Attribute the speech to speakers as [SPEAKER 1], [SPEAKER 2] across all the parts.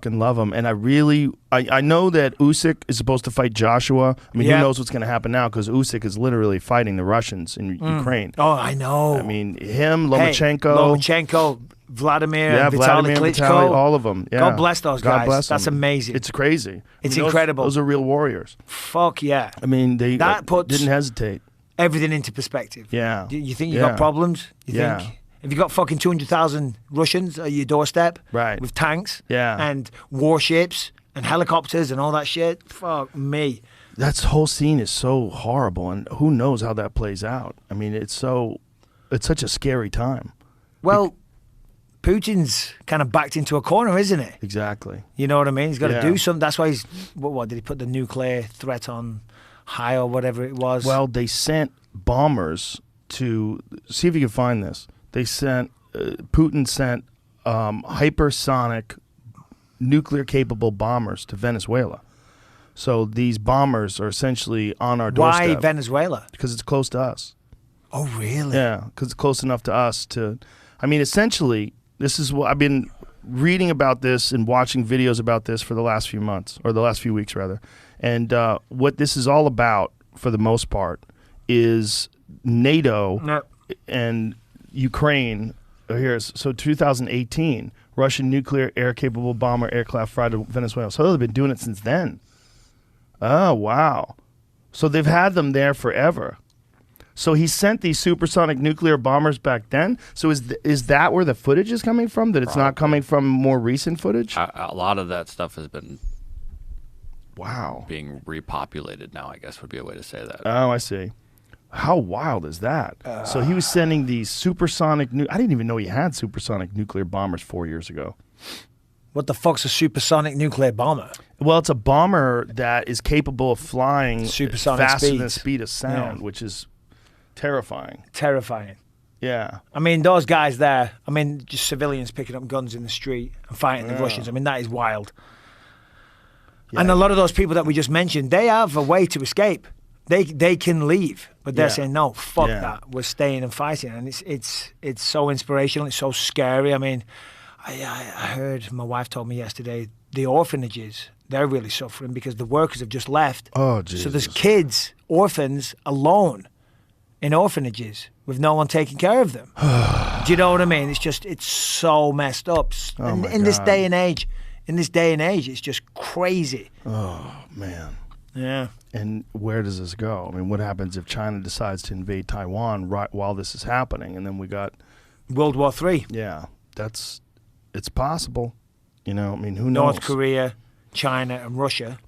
[SPEAKER 1] fucking love him, and I know that Usyk is supposed to fight Joshua. I mean, who knows what's going to happen now, because Usyk is literally fighting the Russians in Ukraine.
[SPEAKER 2] Oh, I know.
[SPEAKER 1] I mean, him, Lomachenko,
[SPEAKER 2] Vladimir, Vitaly Klitschko,
[SPEAKER 1] all of them. Yeah.
[SPEAKER 2] God bless those guys.
[SPEAKER 1] God bless them.
[SPEAKER 2] That's amazing.
[SPEAKER 1] It's crazy.
[SPEAKER 2] It's incredible.
[SPEAKER 1] Those are real warriors.
[SPEAKER 2] Fuck yeah.
[SPEAKER 1] I mean, they didn't hesitate.
[SPEAKER 2] Everything into perspective.
[SPEAKER 1] Yeah.
[SPEAKER 2] You think you got problems? You think? If you got fucking 200,000 Russians at your doorstep,
[SPEAKER 1] right,
[SPEAKER 2] with tanks,
[SPEAKER 1] yeah,
[SPEAKER 2] and warships and helicopters and all that shit, fuck me.
[SPEAKER 1] That whole scene is so horrible, and who knows how that plays out. I mean, it's such a scary time.
[SPEAKER 2] Well, Putin's kind of backed into a corner, isn't it?
[SPEAKER 1] Exactly.
[SPEAKER 2] You know what I mean? He's got to do something. That's why he's, what did he put the nuclear threat on high or whatever it was?
[SPEAKER 1] Well, they sent bombers to, see if you can find this. They sent, Putin sent hypersonic nuclear-capable bombers to Venezuela. So these bombers are essentially on our doorstep.
[SPEAKER 2] Why Venezuela?
[SPEAKER 1] Because it's close to us.
[SPEAKER 2] Oh, really?
[SPEAKER 1] Yeah, because it's close enough to us to, I mean, essentially, this is what I've been reading about this and watching videos about this for the last few months, or the last few weeks, rather. And what this is all about, for the most part, is NATO and Ukraine. So 2018, Russian nuclear air-capable bomber aircraft fried to Venezuela. So they've been doing it since then. Oh, wow. So they've had them there forever. So he sent these supersonic nuclear bombers back then. So is that where the footage is coming from? That it's not coming from more recent footage?
[SPEAKER 3] A lot of that stuff has been
[SPEAKER 1] being
[SPEAKER 3] repopulated now, I guess would be a way to say that.
[SPEAKER 1] Oh, I see. How wild is that? So he was sending these supersonic I didn't even know he had supersonic nuclear bombers 4 years ago.
[SPEAKER 2] What the fuck's a supersonic nuclear bomber?
[SPEAKER 1] Well, it's a bomber that is capable of flying
[SPEAKER 2] supersonic
[SPEAKER 1] faster
[SPEAKER 2] speeds.
[SPEAKER 1] than the speed of sound, which is terrifying.
[SPEAKER 2] Terrifying.
[SPEAKER 1] Yeah.
[SPEAKER 2] I mean, those guys there, I mean, just civilians picking up guns in the street and fighting the Russians. I mean, that is wild. Yeah. And a lot of those people that we just mentioned, they have a way to escape. They can leave, but they're saying, no, fuck that. We're staying and fighting. And it's so inspirational. It's so scary. I mean, I heard, my wife told me yesterday, the orphanages, they're really suffering because the workers have just left.
[SPEAKER 1] Oh, Jesus.
[SPEAKER 2] So there's kids, orphans, alone in orphanages with no one taking care of them. Do you know what I mean? It's so messed up. In this day and age, it's just crazy.
[SPEAKER 1] Oh, man.
[SPEAKER 2] Yeah.
[SPEAKER 1] And where does this go? I mean, what happens if China decides to invade Taiwan right while this is happening? And then we got
[SPEAKER 2] World War III.
[SPEAKER 1] Yeah, it's possible. You know, I mean, who knows?
[SPEAKER 2] North Korea, China, and Russia.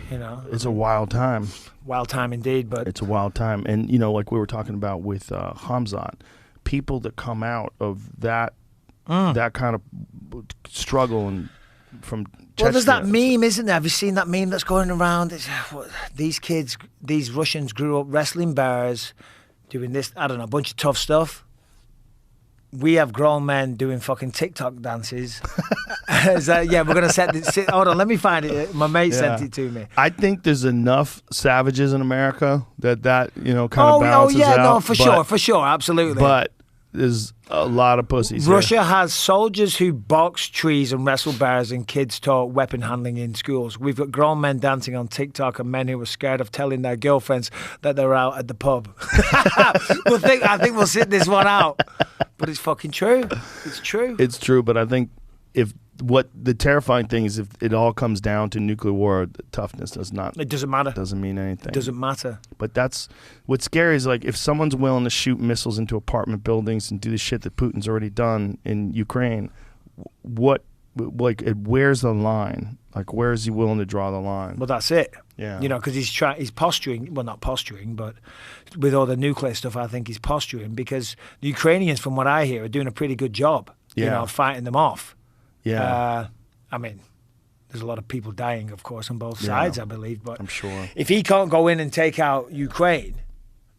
[SPEAKER 2] You know,
[SPEAKER 1] it's a wild time.
[SPEAKER 2] Wild time indeed, but
[SPEAKER 1] it's a wild time. And you know, like we were talking about with Hamzat, people that come out of that kind of struggle and from
[SPEAKER 2] Well, there's that meme, isn't there? Have you seen that meme that's going around? These kids, these Russians grew up wrestling bears, doing this, I don't know, a bunch of tough stuff. We have grown men doing fucking TikTok dances. We're going to set this. Hold on, let me find it. My mate sent it to me.
[SPEAKER 1] I think there's enough savages in America that you know, kind of balances out.
[SPEAKER 2] No, for sure, absolutely.
[SPEAKER 1] But there's a lot of pussies
[SPEAKER 2] Russia
[SPEAKER 1] here.
[SPEAKER 2] has soldiers who box trees and wrestle bears, and kids taught weapon handling in schools. We've got grown men dancing on TikTok and men who are scared of telling their girlfriends that they're out at the pub. I think we'll sit this one out. But it's fucking true. It's true.
[SPEAKER 1] It's true, but I think what the terrifying thing is, if it all comes down to nuclear war, the toughness does not.
[SPEAKER 2] It doesn't matter.
[SPEAKER 1] Doesn't mean anything.
[SPEAKER 2] It doesn't matter.
[SPEAKER 1] But that's what's scary is, like, if someone's willing to shoot missiles into apartment buildings and do the shit that Putin's already done in Ukraine, where's the line? Like, where is he willing to draw the line?
[SPEAKER 2] Well, that's it.
[SPEAKER 1] Yeah.
[SPEAKER 2] You know, because he's posturing. Well, not posturing, but with all the nuclear stuff, I think he's posturing because the Ukrainians, from what I hear, are doing a pretty good job. You know, fighting them off.
[SPEAKER 1] Yeah.
[SPEAKER 2] I mean, there's a lot of people dying, of course, on both sides, I believe. But
[SPEAKER 1] I'm sure.
[SPEAKER 2] If he can't go in and take out Ukraine,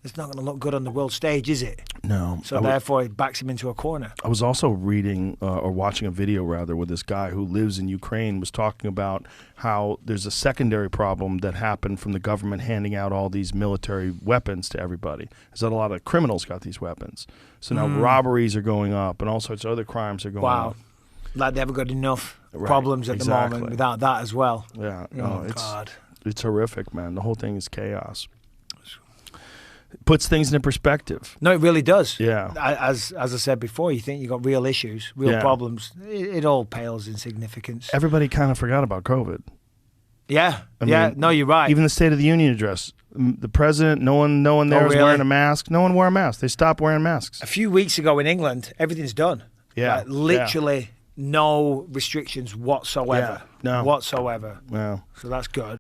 [SPEAKER 2] it's not going to look good on the world stage, is it?
[SPEAKER 1] No.
[SPEAKER 2] So therefore, it backs him into a corner.
[SPEAKER 1] I was also reading or watching a video, rather, where this guy who lives in Ukraine was talking about how there's a secondary problem that happened from the government handing out all these military weapons to everybody. Is that a lot of criminals got these weapons. So now robberies are going up and all sorts of other crimes are going up.
[SPEAKER 2] Like they haven't got enough problems at the
[SPEAKER 1] exactly.
[SPEAKER 2] moment without that as well.
[SPEAKER 1] Yeah,
[SPEAKER 2] Oh, God.
[SPEAKER 1] it's horrific, man. The whole thing is chaos. Puts things into perspective.
[SPEAKER 2] No, it really does.
[SPEAKER 1] Yeah.
[SPEAKER 2] As I said before, you think you've got real issues, real problems. It all pales in significance.
[SPEAKER 1] Everybody kind of forgot about COVID.
[SPEAKER 2] Yeah.
[SPEAKER 1] I mean,
[SPEAKER 2] no, you're right.
[SPEAKER 1] Even the State of the Union address, the president, no one there was
[SPEAKER 2] really?
[SPEAKER 1] wearing a mask. No one wore a mask. They stopped wearing masks.
[SPEAKER 2] A few weeks ago in England, everything's done.
[SPEAKER 1] Yeah.
[SPEAKER 2] Like, literally no restrictions whatsoever.
[SPEAKER 1] Yeah. No.
[SPEAKER 2] Whatsoever.
[SPEAKER 1] Yeah.
[SPEAKER 2] So that's good.